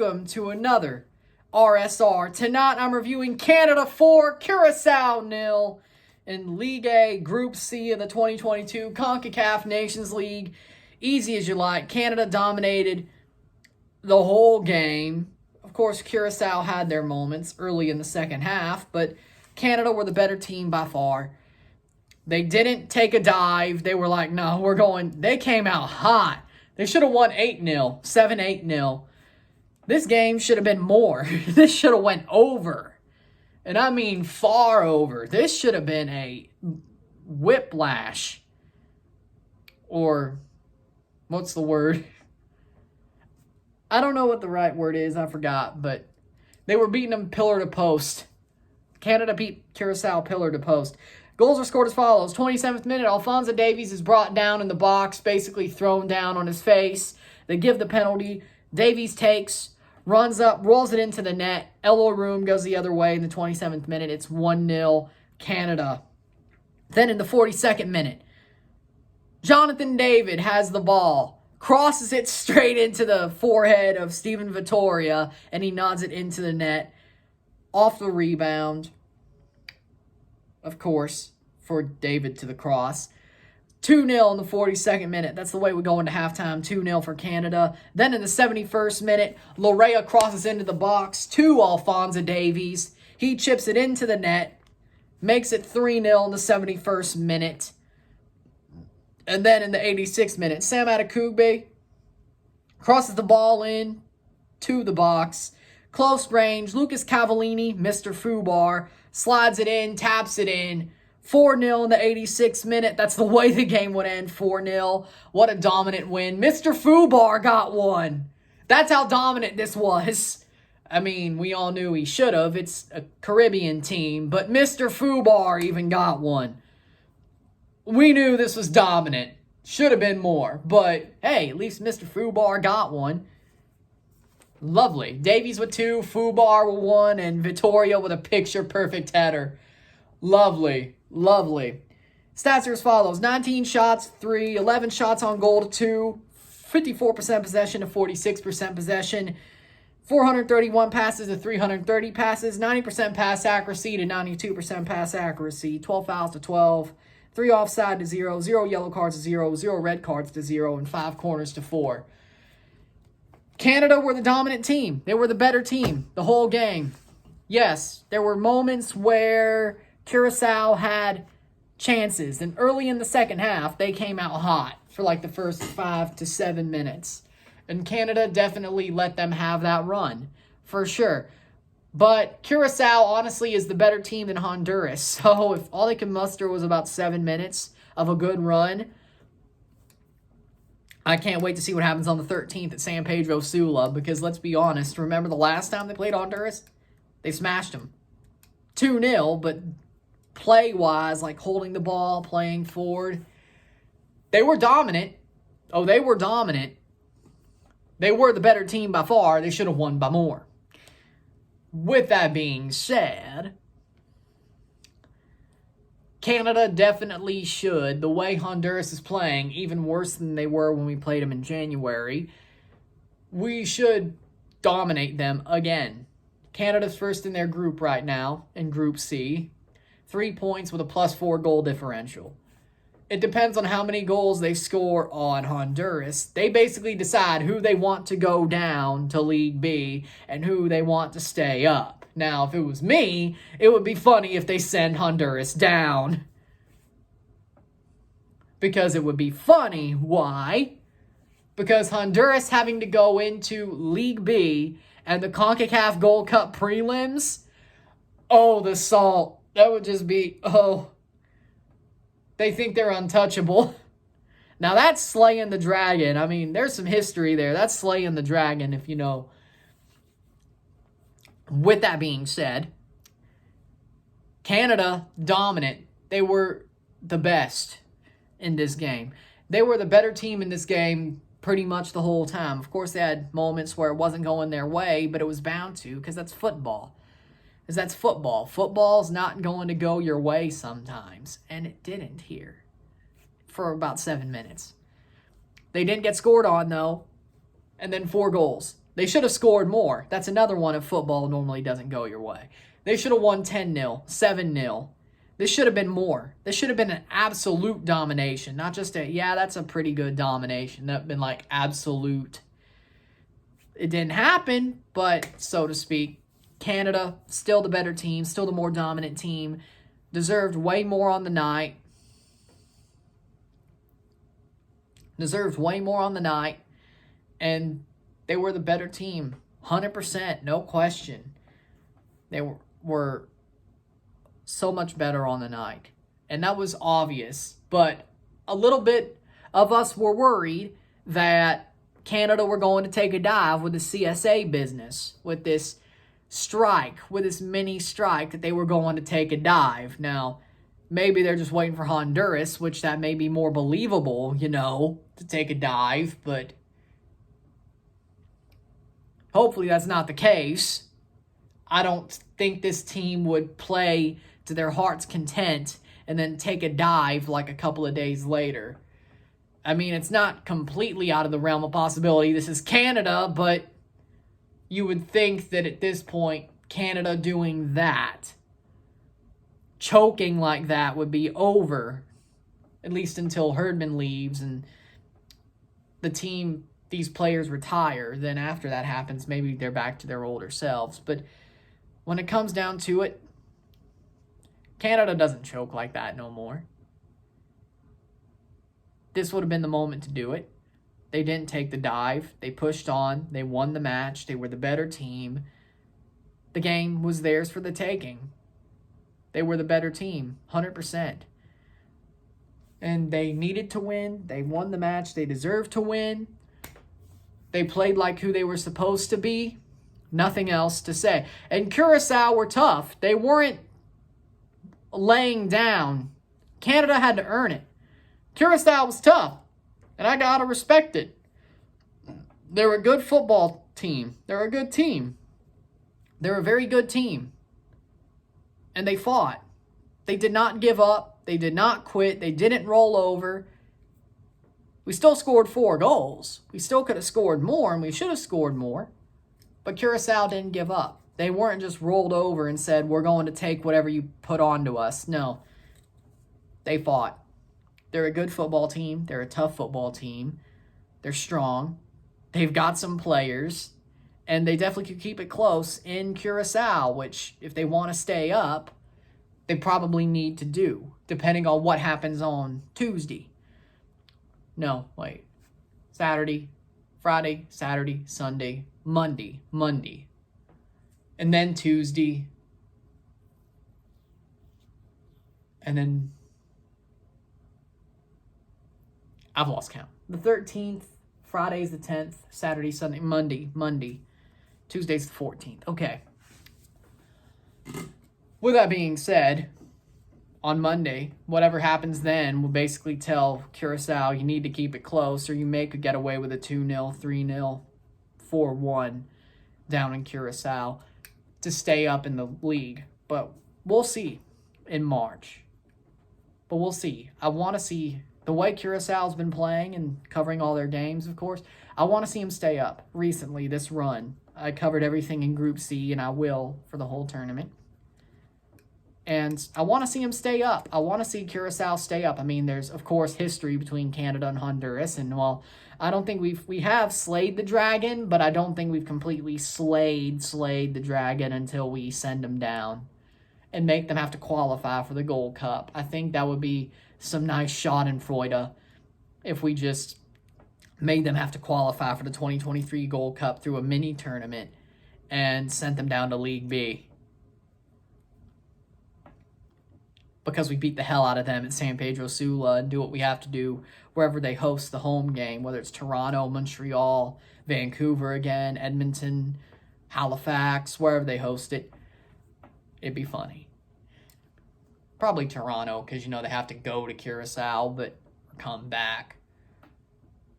welcome to another RSR. Tonight I'm reviewing Canada 4, Curaçao 0 in League A, Group C of the 2022 CONCACAF Nations League. Easy as you like. Canada dominated the whole game. Of course, Curaçao had their moments early in the second half, but Canada were the better team by far. They didn't take a dive. They were like, no, we're going. They came out hot. They should have won 8-0, 7-8-0. This game should have been more. This should have went over. And I mean far over. This should have been a whiplash. Or, what's the word? I don't know what the right word is. I forgot. But they were beating them pillar to post. Canada beat Curaçao pillar to post. Goals are scored as follows. 27th minute, Alphonso Davies is brought down in the box, basically thrown down on his face. They give the penalty. Davies takes, runs up, rolls it into the net. Elo Room goes the other way in the 27th minute. It's 1-0 Canada. Then in the 42nd minute, Jonathan David has the ball, crosses it straight into the forehead of Steven Vittoria, and he nods it into the net. Off the rebound, of course, for David to the cross. 2-0 in the 42nd minute. That's the way we go into halftime. 2-0 for Canada. Then in the 71st minute, Lewellen crosses into the box to Alphonso Davies. He chips it into the net. Makes it 3-0 in the 71st minute. And then in the 86th minute, Sam Adekugbe crosses the ball in to the box. Close range, Lucas Cavallini, Mr. Fubar, slides it in, taps it in. 4-0 in the 86th minute. That's the way the game would end, 4-0. What a dominant win. Mr. Fubar got one. That's how dominant this was. I mean, we all knew he should have. It's a Caribbean team, but Mr. Fubar even got one. We knew this was dominant. Should have been more, but hey, at least Mr. Fubar got one. Lovely. Davies with 2, Fubar with 1, and Vittoria with a picture-perfect header. Lovely. Lovely. Stats are as follows. 19 shots, 3, 11 shots on goal to 2, 54% possession to 46% possession, 431 passes to 330 passes, 90% pass accuracy to 92% pass accuracy, 12 fouls to 12, 3 offside to 0, 0 yellow cards to 0, 0 red cards to 0, and 5 corners to 4. Canada were the dominant team. They were the better team the whole game. Yes, there were moments where Curaçao had chances. And early in the second half, they came out hot for like the first 5 to 7 minutes. And Canada definitely let them have that run, for sure. But Curaçao, honestly, is the better team than Honduras. So if all they could muster was about 7 minutes of a good run, I can't wait to see what happens on the 13th at San Pedro Sula, because let's be honest, remember the last time they played Honduras? They smashed them. 2-0, but play-wise, like holding the ball, playing forward, they were dominant. Oh, they were dominant. They were the better team by far. They should have won by more. With that being said, Canada definitely should. The way Honduras is playing, even worse than they were when we played them in January, we should dominate them again. Canada's first in their group right now, in Group C. 3 points with a +4 goal differential. It depends on how many goals they score on Honduras. They basically decide who they want to go down to League B and who they want to stay up. Now, if it was me, it would be funny if they send Honduras down. Because it would be funny. Why? Because Honduras having to go into League B and the CONCACAF Gold Cup prelims, oh, the salt. That would just be, oh. They think they're untouchable. Now, that's slaying the dragon. I mean, there's some history there. That's slaying the dragon, if you know. With that being said, Canada, dominant. They were the best in this game. They were the better team in this game pretty much the whole time. Of course, they had moments where it wasn't going their way, but it was bound to, because that's football. Because that's football. Football's not going to go your way sometimes. And it didn't here for about 7 minutes. They didn't get scored on, though. And then 4 goals. They should have scored more. That's another one if football normally doesn't go your way. They should have won 10-0, 7-0. This should have been more. This should have been an absolute domination. Not just that's a pretty good domination. That would have been like absolute. It didn't happen, but so to speak, Canada, still the better team, still the more dominant team, deserved way more on the night. And they were the better team, 100%, no question. They were so much better on the night. And that was obvious. But a little bit of us were worried that Canada were going to take a dive with the CSA business, with this strike, with this mini strike, that they were going to take a dive. Now, maybe they're just waiting for Honduras, which that may be more believable, to take a dive, but hopefully that's not the case. I don't think this team would play to their heart's content and then take a dive like a couple of days later. I mean, it's not completely out of the realm of possibility. This is Canada, but you would think that at this point, Canada doing that, choking like that, would be over, at least until Herdman leaves and these players retire. Then after that happens, maybe they're back to their older selves. But when it comes down to it, Canada doesn't choke like that no more. This would have been the moment to do it. They didn't take the dive. They pushed on. They won the match. They were the better team. The game was theirs for the taking. They were the better team, 100%. And they needed to win. They won the match. They deserved to win. They played like who they were supposed to be. Nothing else to say. And Curaçao were tough. They weren't laying down. Canada had to earn it. Curaçao was tough, and I gotta respect it. They're a good football team. They're a good team. They're a very good team. And they fought. They did not give up. They did not quit. They didn't roll over. We still scored 4 goals. We still could have scored more, and we should have scored more. But Curaçao didn't give up. They weren't just rolled over and said, we're going to take whatever you put onto us. No. They fought. They're a good football team. They're a tough football team. They're strong. They've got some players. And they definitely could keep it close in Curaçao, which, if they want to stay up, they probably need to do, depending on what happens on Tuesday. No, wait. Saturday, Friday, Saturday, Sunday, Monday. And then Tuesday. And then I've lost count. The 13th, Friday's the 10th, Saturday, Sunday, Monday. Tuesday's the 14th. Okay. With that being said, on Monday, whatever happens then will basically tell Curaçao you need to keep it close, or you may could get away with a 2-0, 3-0, 4-1 down in Curaçao to stay up in the league. But we'll see in March. But we'll see. I want to see the way Curaçao's been playing and covering all their games, of course. I want to see them stay up recently, this run. I covered everything in Group C, and I will for the whole tournament. And I want to see them stay up. I want to see Curaçao stay up. I mean, there's, of course, history between Canada and Honduras. And, well, I don't think we have slayed the dragon, but I don't think we've completely slayed the dragon until we send them down and make them have to qualify for the Gold Cup. I think that would be some nice schadenfreude if we just made them have to qualify for the 2023 Gold Cup through a mini tournament and sent them down to League B. Because we beat the hell out of them at San Pedro Sula and do what we have to do wherever they host the home game, whether it's Toronto, Montreal, Vancouver again, Edmonton, Halifax, wherever they host it. It'd be funny. Probably Toronto, because, they have to go to Curaçao, but come back.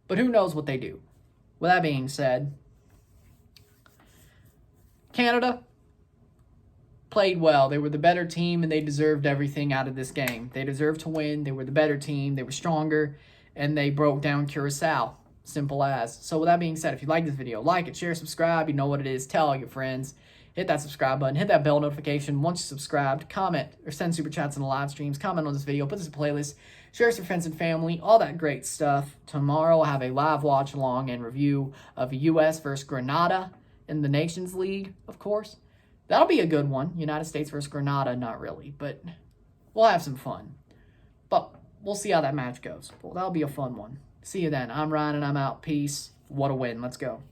But who knows what they do. With that being said, Canada played well. They were the better team, and they deserved everything out of this game. They deserved to win. They were the better team. They were stronger, and they broke down Curaçao. Simple as. So with that being said, if you like this video, like it, share, subscribe. You know what it is. Tell all your friends. Hit that subscribe button. Hit that bell notification. Once you're subscribed, comment or send super chats in the live streams. Comment on this video. Put this in a playlist. Share it with your friends and family. All that great stuff. Tomorrow I'll have a live watch along and review of U.S. versus Grenada in the Nations League, of course. That'll be a good one. United States versus Grenada, not really, but we'll have some fun. But we'll see how that match goes. Well, that'll be a fun one. See you then. I'm Ryan and I'm out. Peace. What a win. Let's go.